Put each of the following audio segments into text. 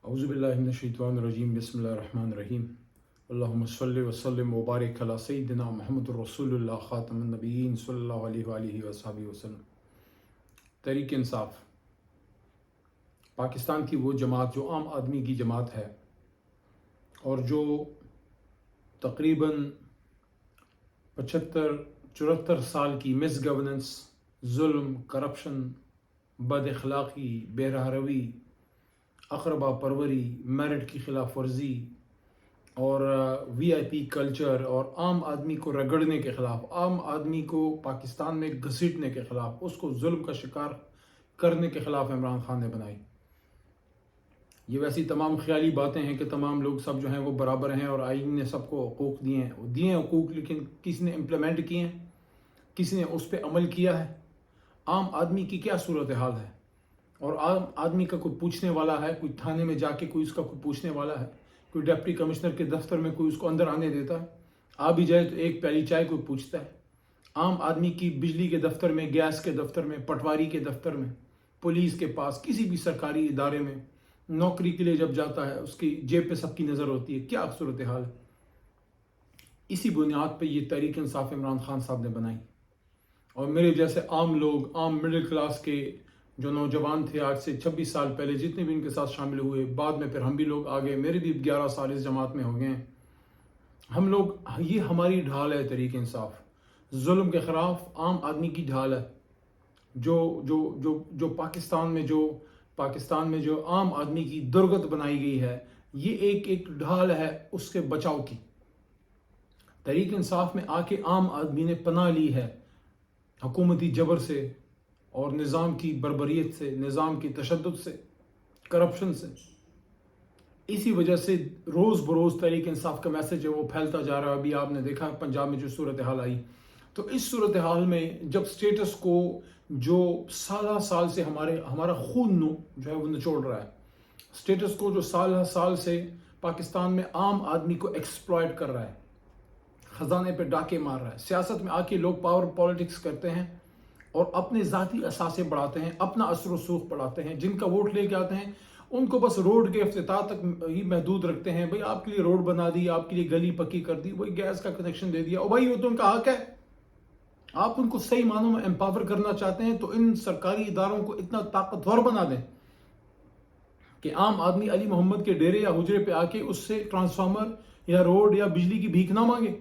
اعوذ باللہ من الشیطان الرجیم بسم اللہ الرحمن الرحیم اللہم صلی وسلم وبارک علی سیدنا محمد الرسول اللہ خاتم النبیین صلی اللہ علیہ وآلہ وصحبہ وسلم۔ تحریک انصاف پاکستان کی وہ جماعت جو عام آدمی کی جماعت ہے اور جو تقریباً 75-74 سال کی مس گورننس، ظلم، کرپشن، بد اخلاقی، بے راہ روی، اقربا پروری، میرٹ کی خلاف ورزی اور وی آئی پی کلچر اور عام آدمی کو رگڑنے کے خلاف، عام آدمی کو پاکستان میں گھسیٹنے کے خلاف، اس کو ظلم کا شکار کرنے کے خلاف عمران خان نے بنائی۔ یہ ویسی تمام خیالی باتیں ہیں کہ تمام لوگ سب جو ہیں وہ برابر ہیں اور آئین نے سب کو حقوق دیے ہیں حقوق، لیکن کسی نے امپلیمنٹ کیے ہیں، کسی نے اس پہ عمل کیا ہے؟ عام آدمی کی کیا صورتحال ہے؟ اور عام آدمی کا کوئی پوچھنے والا ہے؟ کوئی تھانے میں جا کے کوئی اس کا کوئی پوچھنے والا ہے؟ کوئی ڈپٹی کمشنر کے دفتر میں کوئی اس کو اندر آنے دیتا ہے؟ آ بھی جائے تو ایک پیالی چائے کوئی پوچھتا ہے؟ عام آدمی کی بجلی کے دفتر میں، گیس کے دفتر میں، پٹواری کے دفتر میں، پولیس کے پاس، کسی بھی سرکاری ادارے میں نوکری کے لیے جب جاتا ہے، اس کی جیب پہ سب کی نظر ہوتی ہے۔ کیا صورتحال ہے؟ اسی بنیاد پہ یہ تحریک انصاف عمران خان صاحب نے بنائی، اور میرے جیسے عام لوگ، عام مڈل کلاس کے جو نوجوان تھے، آج سے 26 سال پہلے جتنے بھی ان کے ساتھ شامل ہوئے، بعد میں پھر ہم بھی لوگ آگے، میرے بھی 11 سال اس جماعت میں ہو گئے ہیں، ہم لوگ، یہ ہماری ڈھال ہے تحریک انصاف، ظلم کے خلاف عام آدمی کی ڈھال ہے، جو پاکستان میں جو عام آدمی کی درگت بنائی گئی ہے، یہ ایک ڈھال ہے اس کے بچاؤ کی۔ تحریک انصاف میں آ کے عام آدمی نے پناہ لی ہے حکومتی جبر سے اور نظام کی بربریت سے، نظام کی تشدد سے، کرپشن سے۔ اسی وجہ سے روز بروز تحریک انصاف کا میسج ہے وہ پھیلتا جا رہا ہے۔ ابھی آپ نے دیکھا پنجاب میں جو صورتحال آئی، تو اس صورتحال میں جب سٹیٹس کو جو سال سے ہمارا خون جو ہے وہ نچوڑ رہا ہے، سٹیٹس کو جو سال سے پاکستان میں عام آدمی کو ایکسپلائٹ کر رہا ہے، خزانے پہ ڈاکے مار رہا ہے، سیاست میں آ کے لوگ پاور پالیٹکس کرتے ہیں اور اپنے ذاتی اثاثے بڑھاتے ہیں، اپنا اثر و رسوخ بڑھاتے ہیں، جن کا ووٹ لے کے آتے ہیں ان کو بس روڈ کے افتتاح تک ہی محدود رکھتے ہیں۔ بھئی آپ کے لیے روڈ بنا دی، آپ کے لیے گلی پکی کر دی، وہی گیس کا کنیکشن دے دیا، اور بھائی وہ تو ان کا حق ہے۔ آپ ان کو صحیح معنوں میں امپاور کرنا چاہتے ہیں تو ان سرکاری اداروں کو اتنا طاقتور بنا دیں کہ عام آدمی علی محمد کے ڈیرے یا حجرے پہ آ کے اس سے ٹرانسفارمر یا روڈ یا بجلی کی بھیک نہ مانگے،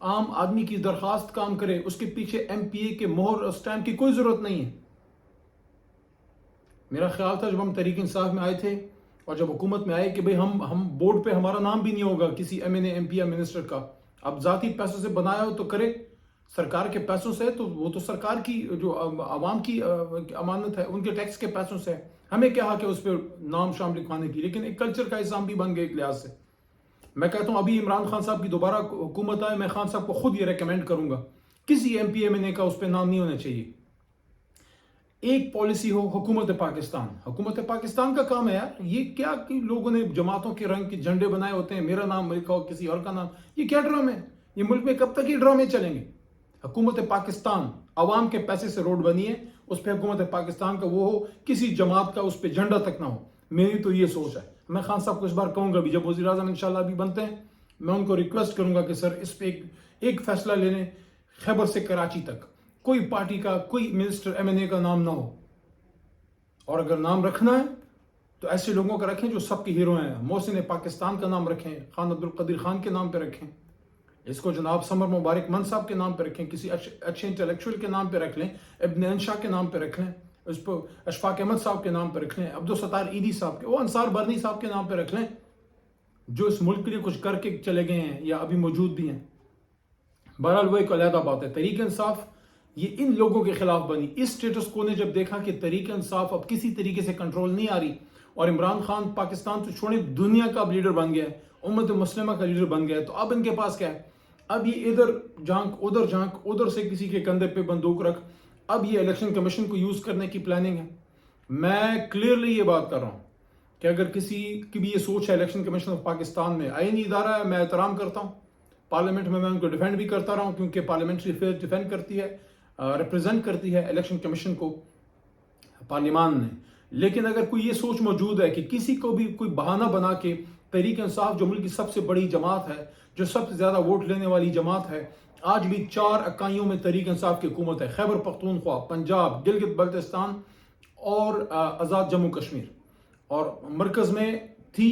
عام آدمی کی درخواست کام کرے، اس کے پیچھے ایم پی اے کے مہر اور سٹیمپ کی کوئی ضرورت نہیں ہے۔ میرا خیال تھا جب ہم تحریک انصاف میں آئے تھے اور جب حکومت میں آئے کہ بھئی ہم بورڈ پہ ہمارا نام بھی نہیں ہوگا کسی ایم این اے، ایم پی یا منسٹر کا۔ اب ذاتی پیسوں سے بنایا ہو تو کرے، سرکار کے پیسوں سے، تو وہ تو سرکار کی جو عوام کی امانت ہے، ان کے ٹیکس کے پیسوں سے، ہمیں کیا حق ہے اس پہ نام شام لکھوانے کی؟ لیکن ایک کلچر کا حصہ بھی بن گئے ایک لحاظ سے۔ میں کہتا ہوں ابھی عمران خان صاحب کی دوبارہ حکومت آئے، میں خان صاحب کو خود یہ ریکمینڈ کروں گا، کسی ایم پی ایم این اے کا اس پہ نام نہیں ہونا چاہیے۔ ایک پالیسی ہو حکومت پاکستان کا کام ہے یار۔ یہ کیا کہ لوگوں نے جماعتوں کے رنگ کے جھنڈے بنائے ہوتے ہیں، میرا نام لکھا ہو کسی اور کا نام، یہ کیا ڈرامے ہیں؟ یہ ملک میں کب تک یہ ڈرامے چلیں گے؟ حکومت پاکستان عوام کے پیسے سے روڈ بنی ہے، اس پہ حکومت پاکستان کا وہ ہو، کسی جماعت کا اس پہ جھنڈا تک نہ ہو۔ میری تو یہ سوچ ہے۔ میں خان صاحب کو اس بار کہوں گا بھی، جب وزیر اعظم انشاءاللہ بھی بنتے ہیں، میں ان کو ریکویسٹ کروں گا کہ سر اس پہ ایک فیصلہ لے لیں، خیبر سے کراچی تک کوئی پارٹی کا، کوئی منسٹر ایم این اے کا نام نہ ہو، اور اگر نام رکھنا ہے تو ایسے لوگوں کا رکھیں جو سب کے ہیرو ہیں۔ محسن پاکستان کا نام رکھیں، خان عبدالقدیر خان کے نام پہ رکھیں، اس کو جناب سمر مبارک من صاحب کے نام پہ رکھیں، کسی اچھے انٹلیکچوئل کے نام پہ رکھ لیں، ابن انشا کے نام پہ رکھ لیں، اس پہ اشفاق احمد صاحب کے نام پہ رکھ لیں، عبدالستار ایدی صاحب کے، وہ انصار برنی صاحب کے نام پہ رکھ لیں، جو اس ملک کے لیے کچھ کر کے چلے گئے ہیں یا ابھی موجود بھی ہیں۔ بہرحال وہ ایک علیحدہ بات ہے۔ تحریک انصاف یہ ان لوگوں کے خلاف بنی۔ اس سٹیٹس کو نے جب دیکھا کہ تحریک انصاف اب کسی طریقے سے کنٹرول نہیں آ رہی، اور عمران خان پاکستان تو چھوڑے دنیا کا اب لیڈر بن گیا ہے، امت مسلمہ کا لیڈر بن گیا ہے، تو اب ان کے پاس کیا ہے؟ اب یہ ادھر جھانک، ادھر سے کسی کے کندھے پہ بندوق رکھ، اب یہ الیکشن کمیشن کو یوز کرنے کی پلاننگ ہے۔ میں کلیئرلی یہ بات کر رہا ہوں کہ اگر کسی کی بھی یہ سوچ ہے، الیکشن کمیشن آف پاکستان میں آئینی ادارہ ہے، میں احترام کرتا ہوں، پارلیمنٹ میں ان کو ڈیفینڈ بھی کرتا رہا ہوں، کیونکہ پارلیمنٹری افیئر ڈیفینڈ کرتی ہے، ریپرزینٹ کرتی ہے الیکشن کمیشن کو پارلیمان نے، لیکن اگر کوئی یہ سوچ موجود ہے کہ کسی کو بھی کوئی بہانہ بنا کے تحریک انصاف جو ملک کی سب سے بڑی جماعت ہے، جو سب سے زیادہ ووٹ لینے والی جماعت ہے، آج بھی 4 اکائیوں میں تحریک انصاف کی حکومت ہے، خیبر پختونخوا، پنجاب، گلگت بلتستان اور آزاد جموں کشمیر، اور مرکز میں تھی،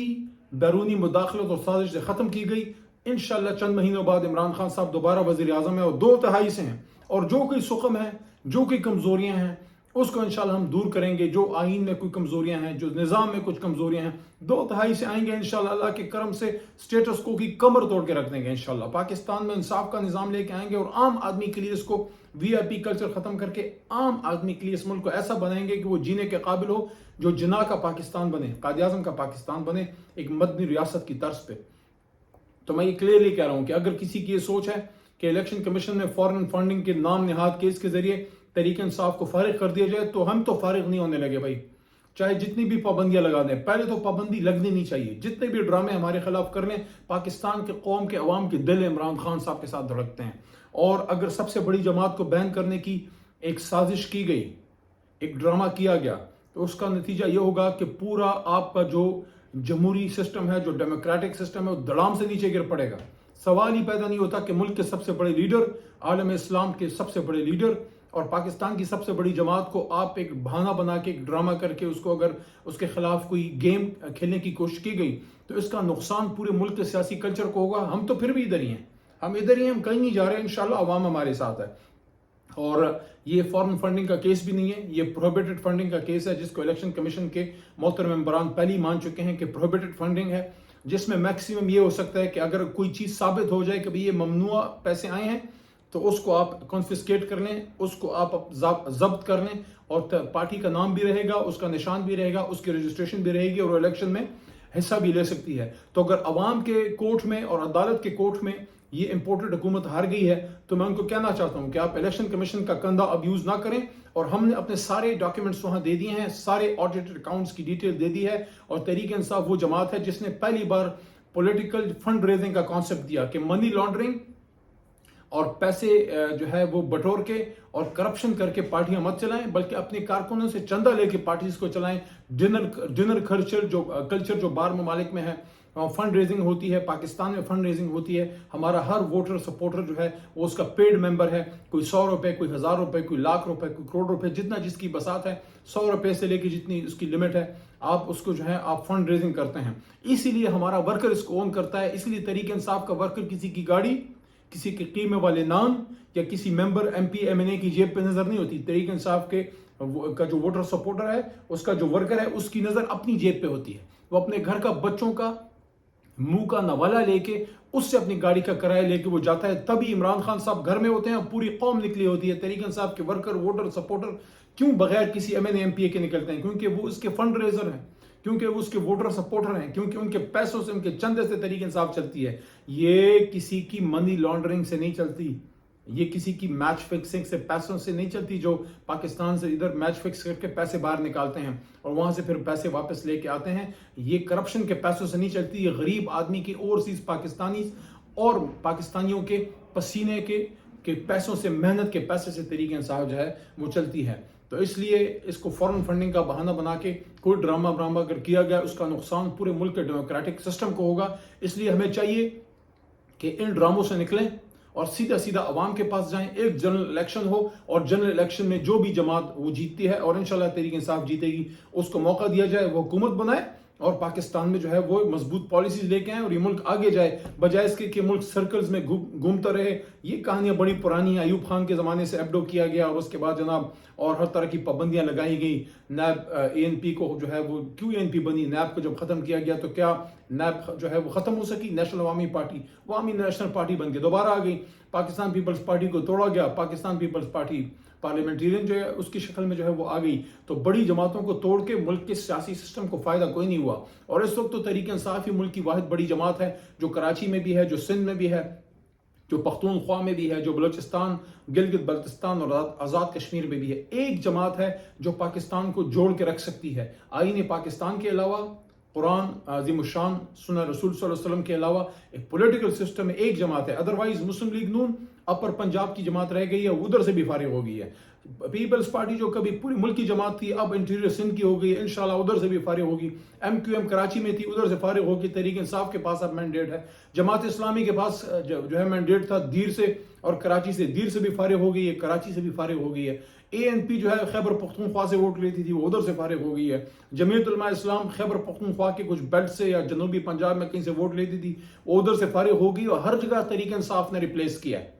بیرونی مداخلت اور سازش سے ختم کی گئی۔ انشاءاللہ چند مہینوں بعد عمران خان صاحب دوبارہ وزیر اعظم ہیں اور 2 تہائی سے ہیں، اور جو کوئی سقم ہے، جو کوئی کمزوریاں ہیں، اس کو انشاءاللہ ہم دور کریں گے۔ جو آئین میں کوئی کمزوریاں ہیں، جو نظام میں کچھ کمزوریاں ہیں، 2 تہائی سے آئیں گے انشاءاللہ، اللہ کے کرم سے سٹیٹس کو کی کمر توڑ کے رکھ دیں گے انشاءاللہ۔ پاکستان میں انصاف کا نظام لے کے آئیں گے اور عام آدمی کے لیے اس کو وی آئی پی کلچر ختم کر کے عام آدمی کے لیے اس ملک کو ایسا بنائیں گے کہ وہ جینے کے قابل ہو، جو جناح کا پاکستان بنے، قائد اعظم کا پاکستان بنے، ایک مدنی ریاست کی طرز پہ۔ تو میں یہ کلیئرلی کہہ رہا ہوں کہ اگر کسی کی یہ سوچ ہے کہ الیکشن کمیشن میں فورن فنڈنگ کے نام نہاد کیس کے ذریعے تحریک انصاف کو فارغ کر دیا جائے، تو ہم تو فارغ نہیں ہونے لگے بھائی، چاہے جتنی بھی پابندیاں لگا دیں۔ پہلے تو پابندی لگنی نہیں چاہیے، جتنے بھی ڈرامے ہمارے خلاف کر لیں، پاکستان کے قوم کے عوام کے دل عمران خان صاحب کے ساتھ دھڑکتے ہیں۔ اور اگر سب سے بڑی جماعت کو بین کرنے کی ایک سازش کی گئی، ایک ڈرامہ کیا گیا، تو اس کا نتیجہ یہ ہوگا کہ پورا آپ کا جو جمہوری سسٹم ہے، جو ڈیموکریٹک سسٹم ہے، وہ دڑام سے نیچے گر پڑے گا۔ سوال ہی پیدا نہیں ہوتا کہ ملک کے سب سے بڑے لیڈر، عالم اسلام کے سب سے بڑے لیڈر اور پاکستان کی سب سے بڑی جماعت کو آپ ایک بہانہ بنا کے، ایک ڈرامہ کر کے، اس کو اگر اس کے خلاف کوئی گیم کھیلنے کی کوشش کی گئی، تو اس کا نقصان پورے ملک کے سیاسی کلچر کو ہوگا۔ ہم تو پھر بھی ادھر ہی ہیں، ہم ادھر ہی ہیں، ہم کہیں نہیں جا رہے، انشاءاللہ عوام ہمارے ساتھ ہے۔ اور یہ فارن فنڈنگ کا کیس بھی نہیں ہے، یہ پروہیبٹڈ فنڈنگ کا کیس ہے، جس کو الیکشن کمیشن کے محترم ممبران پہلے ہی مان چکے ہیں کہ پروہیبٹڈ فنڈنگ ہے، جس میں میکسیمم یہ ہو سکتا ہے کہ اگر کوئی چیز ثابت ہو جائے کہ یہ ممنوع پیسے آئے ہیں، تو اس کو آپ کنفسکیٹ کر لیں، اس کو آپ ضبط کر لیں، اور پارٹی کا نام بھی رہے گا، اس کا نشان بھی رہے گا، اس کی رجسٹریشن بھی رہے گی، اور وہ الیکشن میں حصہ بھی لے سکتی ہے۔ تو اگر عوام کے کورٹ میں اور عدالت کے کورٹ میں یہ امپورٹڈ حکومت ہار گئی ہے، تو میں ان کو کہنا چاہتا ہوں کہ آپ الیکشن کمیشن کا کندھا اب یوز نہ کریں، اور ہم نے اپنے سارے ڈاکیومنٹس وہاں دے دیے ہیں، سارے آڈیٹڈ اکاؤنٹس کی ڈیٹیل دے دی ہے، اور تحریک انصاف وہ جماعت ہے جس نے پہلی بار پولیٹیکل فنڈ ریزنگ کا کانسیپٹ دیا کہ منی لانڈرنگ اور پیسے جو ہے وہ بٹور کے اور کرپشن کر کے پارٹیاں مت چلائیں، بلکہ اپنے کارکنوں سے چندہ لے کے پارٹیز کو چلائیں۔ ڈنر کلچر جو باہر ممالک میں ہے، فنڈ ریزنگ ہوتی ہے، پاکستان میں فنڈ ریزنگ ہوتی ہے، ہمارا ہر ووٹر سپورٹر جو ہے وہ اس کا پیڈ ممبر ہے، کوئی 100 روپے، کوئی 1000 روپے، کوئی لاکھ روپے، کوئی کروڑ روپے، جتنا جس کی بساط ہے، 100 روپے سے لے کے جتنی اس کی لمٹ ہے، آپ اس کو جو ہے آپ فنڈ ریزنگ کرتے ہیں۔ اسی لیے ہمارا ورکر اس کو اون کرتا ہے، اس لیے تحریک انصاف کا ورکر کسی کی گاڑی، کسی کے قیمے والے نام یا کسی ممبر ایم پی ایم این اے کی جیب پہ نظر نہیں ہوتی۔ تحریک انصاف کا جو ووٹر سپورٹر ہے، اس کا جو ورکر ہے، اس کی نظر اپنی جیب پہ ہوتی ہے، وہ اپنے گھر کا بچوں کا منہ کا نوالا لے کے، اس سے اپنی گاڑی کا کرایہ لے کے وہ جاتا ہے، تبھی عمران خان صاحب گھر میں ہوتے ہیں، پوری قوم نکلی ہوتی ہے۔ تحریک انصاف کے ورکر، ووٹر سپورٹر کیوں بغیر کسی M N A M P A کے نکلتے ہیں؟ کیونکہ وہ اس کے فنڈ ریزر ہیں، کیونکہ وہ اس کے ووٹر سپورٹر ہیں، کیونکہ ان کے پیسوں سے، ان کے چندے سے تحریک انصاف چلتی ہے۔ یہ کسی کی منی لانڈرنگ سے نہیں چلتی، یہ کسی کی میچ فکسنگ سے، پیسوں سے نہیں چلتی، جو پاکستان سے ادھر میچ فکس کر کے پیسے باہر نکالتے ہیں اور وہاں سے پھر پیسے واپس لے کے آتے ہیں۔ یہ کرپشن کے پیسوں سے نہیں چلتی، یہ غریب آدمی کی، اوورسیز پاکستانیز اور پاکستانیوں کے پسینے کے پیسوں سے، محنت کے پیسے سے تحریک انصاف جو ہے وہ چلتی ہے۔ تو اس لیے اس کو فورن فنڈنگ کا بہانہ بنا کے کوئی ڈرامہ اگر کیا گیا، اس کا نقصان پورے ملک کے ڈیموکریٹک سسٹم کو ہوگا۔ اس لیے ہمیں چاہیے کہ ان ڈراموں سے نکلیں اور سیدھا عوام کے پاس جائیں، ایک جنرل الیکشن ہو، اور جنرل الیکشن میں جو بھی جماعت وہ جیتتی ہے، اور انشاءاللہ تحریک انصاف جیتے گی، اس کو موقع دیا جائے، وہ حکومت بنائے اور پاکستان میں جو ہے وہ مضبوط پالیسیز لے کے آئیں، اور یہ ملک آگے جائے، بجائے اس کے کہ ملک سرکلز میں گھومتا رہے۔ یہ کہانیاں بڑی پرانی ہیں، ایوب خان کے زمانے سے ایبڈو کیا گیا، اور اس کے بعد جناب اور ہر طرح کی پابندیاں لگائی گئی۔ نیب اے این پی کو جو ہے وہ کیوں اے این پی بنی، نیب کو جب ختم کیا گیا تو کیا نیب جو ہے وہ ختم ہو سکی؟ نیشنل عوامی پارٹی، وہ عوامی نیشنل پارٹی بن کے دوبارہ آ گئی۔ پاکستان پیپلز پارٹی کو توڑا گیا، پاکستان پیپلز پارٹی پارلیمنٹیرین جو ہے اس کی شکل میں جو ہے وہ آ گئی۔ تو بڑی جماعتوں کو توڑ کے ملک کے سیاسی سسٹم کو فائدہ کوئی نہیں ہوا، اور اس وقت تو تحریک انصاف ہی ملک کی واحد بڑی جماعت ہے، جو کراچی میں بھی ہے، جو سندھ میں بھی ہے، جو پختونخوا میں بھی ہے، جو بلوچستان، گلگت بلتستان اور آزاد کشمیر میں بھی ہے۔ ایک جماعت ہے جو پاکستان کو جوڑ کے رکھ سکتی ہے۔ آئین پاکستان کے علاوہ، قرآن عظیم الشان، سنہ رسول صلی اللہ علیہ وسلم کے علاوہ ایک پولیٹیکل سسٹم میں ایک جماعت ہے، ادروائز مسلم لیگ نون اپر پنجاب کی جماعت رہ گئی ہے، ادھر سے بھی فارغ ہو گئی ہے. پیپلز پارٹی جو کبھی پوری ملک کی جماعت تھی اب انٹیریئر سندھ کی ہو گئی ہے، انشاءاللہ ادھر سے بھی فارغ ہوگی. ایم کیو ایم کراچی میں تھی ادھر سے فارغ ہوگی. تحریک انصاف کے پاس اب مینڈیٹ ہے. جماعت اسلامی کے پاس جو ہے مینڈیٹ تھا دیر سے اور کراچی سے، دیر سے بھی فارغ ہو گئی ہے، کراچی سے بھی فارغ ہو گئی ہے. اے این پی جو ہے خیبر پختونخوا سے ووٹ لیتی تھی وہ ادھر سے فارغ ہو گئی ہے. جمعیت علماء اسلام خیبر پختونخوا کے کچھ بیلٹ سے یا جنوبی پنجاب میں کہیں سے ووٹ لیتی تھی وہ ادھر سے فارغ ہو گئی، اور ہر جگہ تحریک انصاف نے ریپلیس کیا ہے.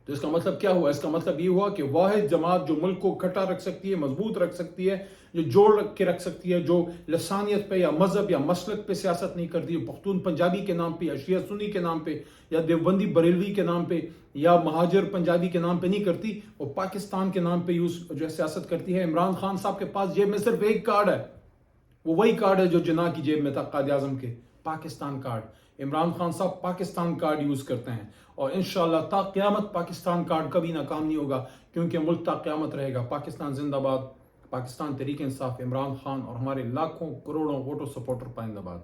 تو اس کا مطلب کیا ہوا؟ اس کا مطلب یہ ہوا کہ واحد جماعت جو ملک کو کھٹا رکھ سکتی ہے، مضبوط رکھ سکتی ہے، جو جوڑ کے رکھ سکتی ہے، جو لسانیت پہ یا مذہب یا مسلک پہ سیاست نہیں کرتی، پختون پنجابی کے نام پہ یا شیعہ سنی کے نام پہ یا دیوبندی بریلوی کے نام پہ یا مہاجر پنجابی کے نام پہ نہیں کرتی، وہ پاکستان کے نام پہ جو ہے سیاست کرتی ہے. عمران خان صاحب کے پاس جیب میں صرف ایک کارڈ ہے، وہ وہی کارڈ ہے جو جناح کی جیب میں تھا قائد اعظم کے، پاکستان کارڈ. عمران خان صاحب پاکستان کارڈ یوز کرتے ہیں، اور انشاءاللہ تا قیامت پاکستان کارڈ کبھی ناکام نہیں ہوگا، کیونکہ ملک تا قیامت رہے گا. پاکستان زندہ باد. پاکستان تحریک انصاف، عمران خان اور ہمارے لاکھوں کروڑوں ووٹر سپورٹر پائندہ باد.